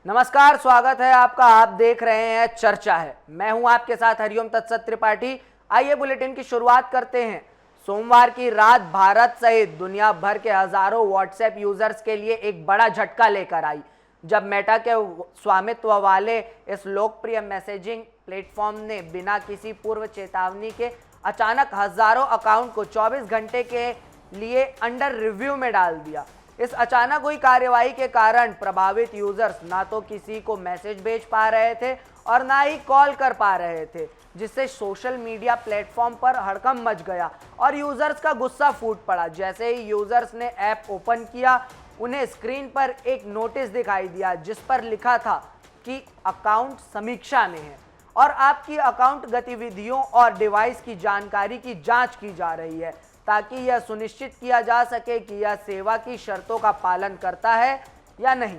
नमस्कार, स्वागत है आपका। आप देख रहे हैं चर्चा है। मैं हूं आपके साथ हरिओम तत्सत त्रिपाठी। आइए बुलेटिन की शुरुआत करते हैं। सोमवार की रात भारत सहित दुनिया भर के हजारों व्हाट्सएप यूजर्स के लिए एक बड़ा झटका लेकर आई, जब मेटा के स्वामित्व वाले इस लोकप्रिय मैसेजिंग प्लेटफॉर्म ने बिना किसी पूर्व चेतावनी के अचानक हजारों अकाउंट को 24 घंटे के लिए अंडर रिव्यू में डाल दिया। इस अचानक हुई कार्यवाही के कारण प्रभावित यूजर्स ना तो किसी को मैसेज भेज पा रहे थे और ना ही कॉल कर पा रहे थे, जिससे सोशल मीडिया प्लेटफॉर्म पर हड़कंप मच गया और यूजर्स का गुस्सा फूट पड़ा। जैसे ही यूजर्स ने ऐप ओपन किया, उन्हें स्क्रीन पर एक नोटिस दिखाई दिया जिस पर लिखा था कि अकाउंट समीक्षा में है और आपकी अकाउंट गतिविधियों और डिवाइस की जानकारी की जांच की जा रही है, ताकि यह सुनिश्चित किया जा सके कि यह सेवा की शर्तों का पालन करता है या नहीं।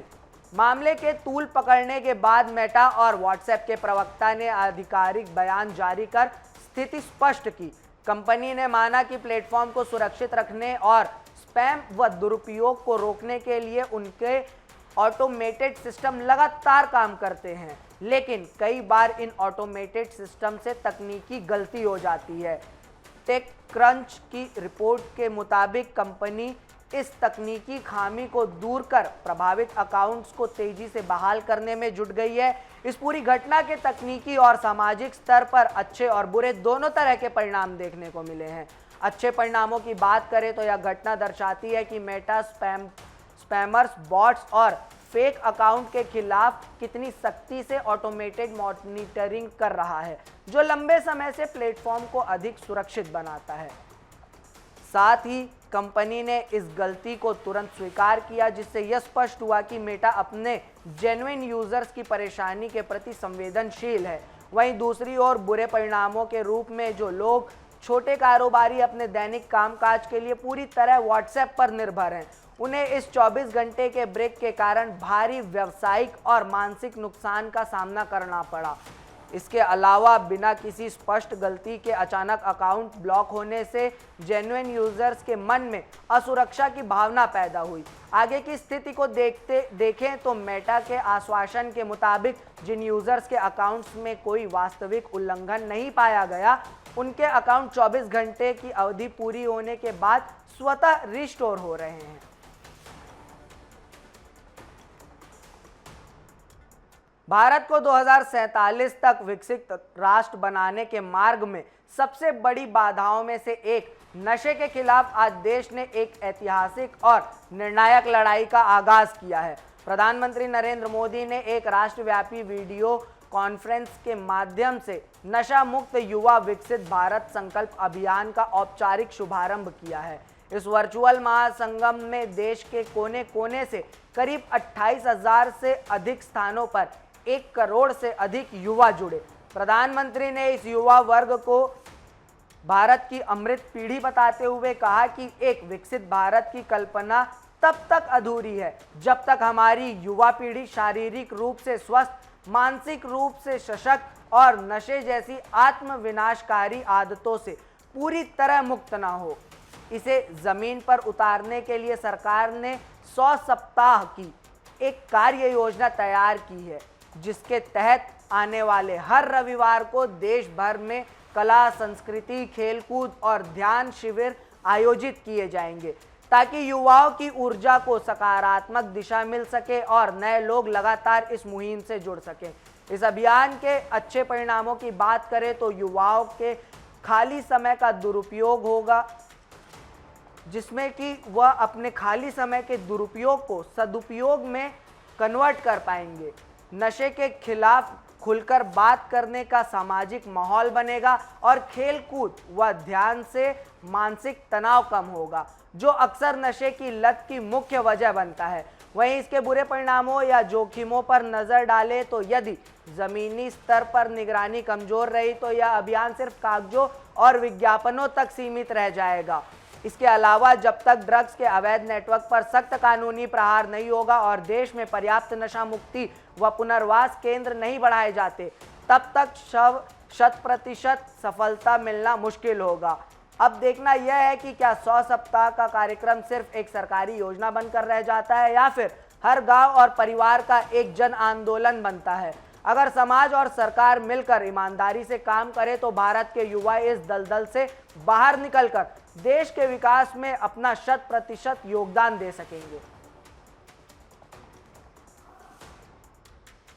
मामले के तूल पकड़ने के बाद मेटा और व्हाट्सएप के प्रवक्ता ने आधिकारिक बयान जारी कर स्थिति स्पष्ट की। कंपनी ने माना कि प्लेटफॉर्म को सुरक्षित रखने और स्पैम व दुरुपयोग को रोकने के लिए उनके ऑटोमेटेड सिस्टम लगातार काम करते हैं, लेकिन कई बार इन ऑटोमेटेड सिस्टम से तकनीकी गलती हो जाती है। टेक क्रंच की रिपोर्ट के मुताबिक कंपनी इस तकनीकी खामी को दूर कर प्रभावित अकाउंट्स को तेजी से बहाल करने में जुट गई है। इस पूरी घटना के तकनीकी और सामाजिक स्तर पर अच्छे और बुरे दोनों तरह के परिणाम देखने को मिले हैं। अच्छे परिणामों की बात करें तो यह घटना दर्शाती है कि मेटा स्पैमर्स, बॉट्स और फेक अकाउंट के खिलाफ कितनी सख्ती से ऑटोमेटेड मॉनिटरिंग कर रहा है, जो लंबे समय से प्लेटफॉर्म को अधिक सुरक्षित बनाता है। साथ ही कंपनी ने इस गलती को तुरंत स्वीकार किया, जिससे यह स्पष्ट हुआ कि मेटा अपने जेन्युइन यूजर्स की परेशानी के प्रति संवेदनशील है। वहीं दूसरी ओर बुरे परिणामों के रूप में जो लोग छोटे कारोबारी अपने दैनिक कामकाज के लिए पूरी तरह व्हाट्सएप पर निर्भर हैं, उन्हें इस 24 घंटे के ब्रेक के कारण भारी व्यावसायिक और मानसिक नुकसान का सामना करना पड़ा। इसके अलावा बिना किसी स्पष्ट गलती के अचानक अकाउंट ब्लॉक होने से जेन्युइन यूजर्स के मन में असुरक्षा की भावना पैदा हुई। आगे की स्थिति को देखें तो मेटा के आश्वासन के मुताबिक जिन यूजर्स के अकाउंट्स में कोई वास्तविक उल्लंघन नहीं पाया गया, उनके अकाउंट 24 घंटे की अवधि पूरी होने के बाद स्वतः रिस्टोर हो रहे हैं। भारत को 2047 तक विकसित राष्ट्र बनाने के मार्ग में सबसे बड़ी बाधाओं में से एक नशे के खिलाफ आज देश ने एक ऐतिहासिक और निर्णायक लड़ाई का आगाज किया है। प्रधानमंत्री नरेंद्र मोदी ने एक राष्ट्रव्यापी वीडियो कॉन्फ्रेंस के माध्यम से नशा मुक्त युवा विकसित भारत संकल्प अभियान का औपचारिक शुभारंभ किया है। इस वर्चुअल महासंगम में देश के कोने कोने से करीब 28,000 से अधिक स्थानों पर 1 करोड़ से अधिक युवा जुड़े। प्रधानमंत्री ने इस युवा वर्ग को भारत की अमृत पीढ़ी बताते हुए कहा कि एक विकसित भारत की कल्पना तब तक अधूरी है जब तक हमारी युवा पीढ़ी शारीरिक रूप से स्वस्थ, मानसिक रूप से सशक्त और नशे जैसी आत्म विनाशकारी आदतों से पूरी तरह मुक्त ना हो। इसे जमीन पर उतारने के लिए सरकार ने 100 सप्ताह की एक कार्य योजना तैयार की है, जिसके तहत आने वाले हर रविवार को देश भर में कला, संस्कृति, खेलकूद और ध्यान शिविर आयोजित किए जाएंगे, ताकि युवाओं की ऊर्जा को सकारात्मक दिशा मिल सके और नए लोग लगातार इस मुहिम से जुड़ सकें। इस अभियान के अच्छे परिणामों की बात करें तो युवाओं के खाली समय का दुरुपयोग होगा, जिसमें कि वह अपने खाली समय के दुरुपयोग को सदुपयोग में कन्वर्ट कर पाएंगे। नशे के खिलाफ खुलकर बात करने का सामाजिक माहौल बनेगा और खेलकूद व ध्यान से मानसिक तनाव कम होगा, जो अक्सर नशे की लत की मुख्य वजह बनता है। वहीं इसके बुरे परिणामों या जोखिमों पर नजर डालें तो यदि जमीनी स्तर पर निगरानी कमजोर रही तो यह अभियान सिर्फ कागजों और विज्ञापनों तक सीमित रह जाएगा। इसके अलावा जब तक ड्रग्स के अवैध नेटवर्क पर सख्त कानूनी प्रहार नहीं होगा और देश में पर्याप्त नशा मुक्ति व पुनर्वास केंद्र नहीं बढ़ाए जाते, तब तक 100% सफलता मिलना मुश्किल होगा। अब देखना यह है कि क्या 100 सप्ताह का कार्यक्रम सिर्फ एक सरकारी योजना बनकर रह जाता है या फिर हर गांव और परिवार का एक जन आंदोलन बनता है। अगर समाज और सरकार मिलकर ईमानदारी से काम करे तो भारत के युवा इस दलदल से बाहर निकलकर देश के विकास में अपना 100% योगदान दे सकेंगे।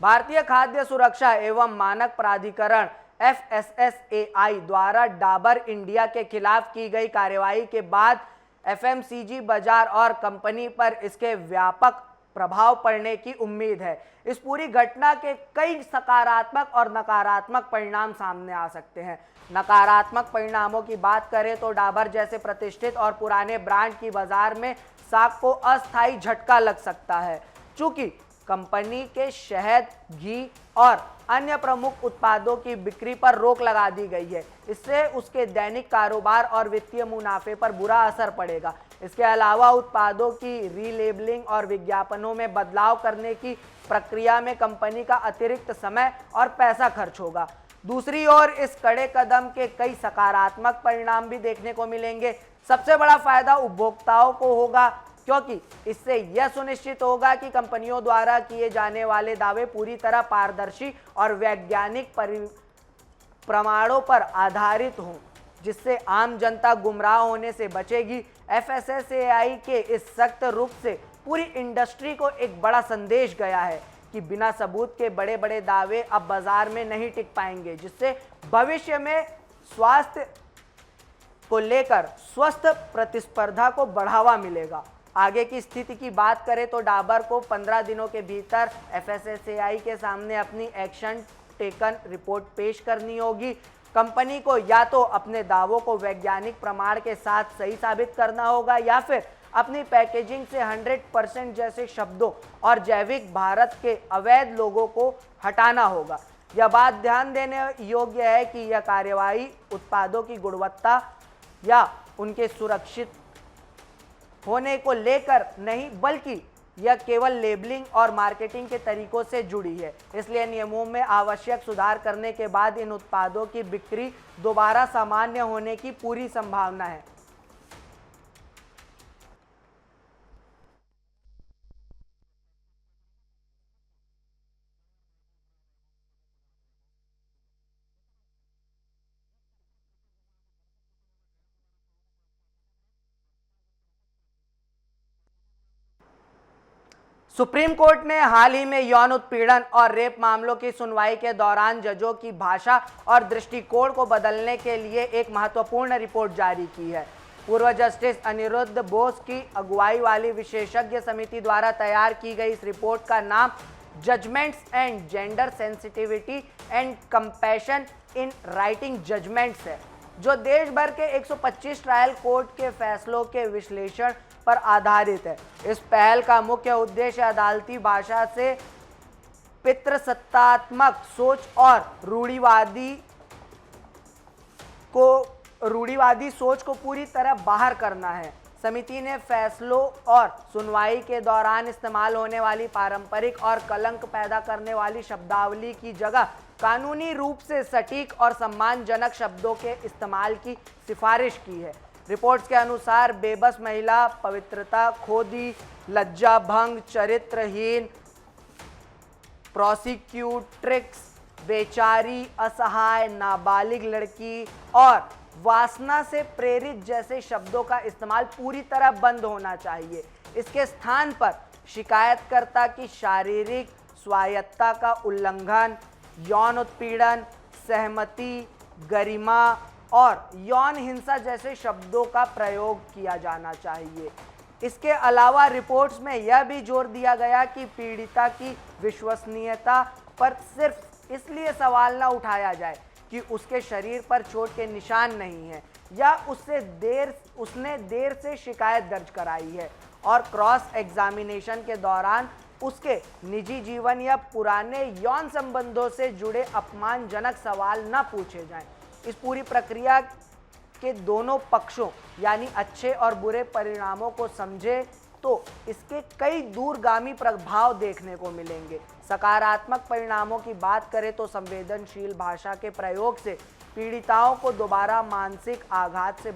भारतीय खाद्य सुरक्षा एवं मानक प्राधिकरण FSSAI द्वारा डाबर इंडिया के खिलाफ की गई कार्रवाई के बाद FMCG बाजार और कंपनी पर इसके व्यापक प्रभाव पड़ने की उम्मीद है। इस पूरी घटना के कई सकारात्मक और नकारात्मक परिणाम सामने आ सकते हैं। नकारात्मक परिणामों की बात करें तो डाबर जैसे प्रतिष्ठित और पुराने ब्रांड की बाजार में साख को अस्थायी झटका लग सकता है। चूंकि कंपनी के शहद, घी और अन्य प्रमुख उत्पादों की बिक्री पर रोक लगा दी गई है, इससे उसके दैनिक कारोबार और वित्तीय मुनाफे पर बुरा असर पड़ेगा। इसके अलावा उत्पादों की रीलेबलिंग और विज्ञापनों में बदलाव करने की प्रक्रिया में कंपनी का अतिरिक्त समय और पैसा खर्च होगा। दूसरी ओर इस कड़े कदम के कई सकारात्मक परिणाम भी देखने को मिलेंगे। सबसे बड़ा फायदा उपभोक्ताओं को होगा, क्योंकि इससे यह सुनिश्चित होगा कि कंपनियों द्वारा किए जाने वाले दावे पूरी तरह पारदर्शी और वैज्ञानिक प्रमाणों पर आधारित हों, जिससे आम जनता गुमराह होने से बचेगी। FSSAI के इस सख्त रुख से पूरी इंडस्ट्री को एक बड़ा संदेश गया है कि बिना सबूत के बड़े बड़े दावे अब बाजार में नहीं टिक पाएंगे, जिससे भविष्य में स्वास्थ्य को लेकर स्वस्थ प्रतिस्पर्धा को बढ़ावा मिलेगा। आगे की स्थिति की बात करें तो डाबर को 15 दिनों के भीतर FSSAI के सामने अपनी एक्शन टेकन रिपोर्ट पेश करनी होगी। कंपनी को या तो अपने दावों को वैज्ञानिक प्रमाण के साथ सही साबित करना होगा या फिर अपनी पैकेजिंग से 100% जैसे शब्दों और जैविक भारत के अवैध लोगों को हटाना होगा। यह बात ध्यान देने योग्य है कि यह कार्रवाई उत्पादों की गुणवत्ता या उनके सुरक्षित होने को लेकर नहीं, बल्कि यह केवल लेबलिंग और मार्केटिंग के तरीकों से जुड़ी है। इसलिए नियमों में आवश्यक सुधार करने के बाद इन उत्पादों की बिक्री दोबारा सामान्य होने की पूरी संभावना है। सुप्रीम कोर्ट ने हाल ही में यौन उत्पीड़न और रेप मामलों की सुनवाई के दौरान जजों की भाषा और दृष्टिकोण को बदलने के लिए एक महत्वपूर्ण रिपोर्ट जारी की है। पूर्व जस्टिस अनिरुद्ध बोस की अगुवाई वाली विशेषज्ञ समिति द्वारा तैयार की गई इस रिपोर्ट का नाम judgments and gender sensitivity and compassion in writing judgments है, जो देश भर के 125 ट्रायल कोर्ट के फैसलों के विश्लेषण पर आधारित है। इस पहल का मुख्य उद्देश्य अदालती भाषा से पितृसत्तात्मक सोच और रूढ़िवादी सोच को पूरी तरह बाहर करना है। समिति ने फैसलों और सुनवाई के दौरान इस्तेमाल होने वाली पारंपरिक और कलंक पैदा करने वाली शब्दावली की जगह कानूनी रूप से सटीक और सम्मानजनक शब्दों के इस्तेमाल की सिफारिश की है। रिपोर्ट्स के अनुसार बेबस महिला, पवित्रता खो दी, लज्जा भंग, चरित्रहीन, प्रोसिक्यूट्रिक्स, बेचारी, असहाय, नाबालिग लड़की और वासना से प्रेरित जैसे शब्दों का इस्तेमाल पूरी तरह बंद होना चाहिए। इसके स्थान पर शिकायतकर्ता की शारीरिक स्वायत्तता का उल्लंघन, यौन उत्पीड़न, सहमति, गरिमा और यौन हिंसा जैसे शब्दों का प्रयोग किया जाना चाहिए। इसके अलावा रिपोर्ट्स में यह भी जोर दिया गया कि पीड़िता की विश्वसनीयता पर सिर्फ इसलिए सवाल न उठाया जाए कि उसके शरीर पर चोट के निशान नहीं है या उसने देर से शिकायत दर्ज कराई है, और क्रॉस एग्जामिनेशन के दौरान उसके निजी जीवन या पुराने यौन संबंधों से जुड़े अपमानजनक सवाल न पूछे जाएं। इस पूरी प्रक्रिया के दोनों पक्षों यानी अच्छे और बुरे परिणामों को समझे तो इसके कई दूरगामी प्रभाव देखने को मिलेंगे। सकारात्मक परिणामों की बात करें तो संवेदनशील भाषा के प्रयोग से पीड़िताओं को दोबारा मानसिक आघात से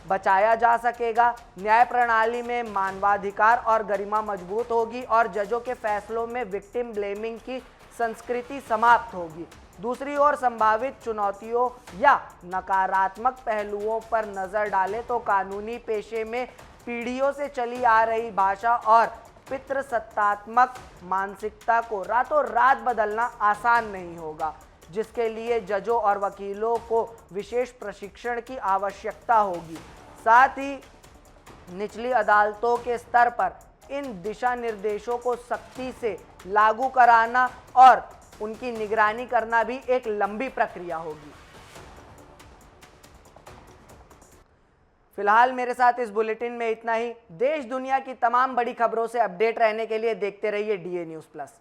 बचाया जा सकेगा। न्याय प्रणाली में मानवाधिकार और गरिमा मजबूत होगी और जजों के फैसलों में विक्टिम ब्लेमिंग की संस्कृति समाप्त होगी। दूसरी ओर संभावित चुनौतियों या नकारात्मक पहलुओं पर नजर डालें तो कानूनी पेशे में पीढ़ियों से चली आ रही भाषा और पितृसत्तात्मक मानसिकता को रातों रात बदलना आसान नहीं होगा, जिसके लिए जजों और वकीलों को विशेष प्रशिक्षण की आवश्यकता होगी। साथ ही निचली अदालतों के स्तर पर इन दिशा निर्देशों को सख्ती से लागू कराना और उनकी निगरानी करना भी एक लंबी प्रक्रिया होगी। फिलहाल मेरे साथ इस बुलेटिन में इतना ही। देश दुनिया की तमाम बड़ी खबरों से अपडेट रहने के लिए देखते रहिए डीए न्यूज़ प्लस।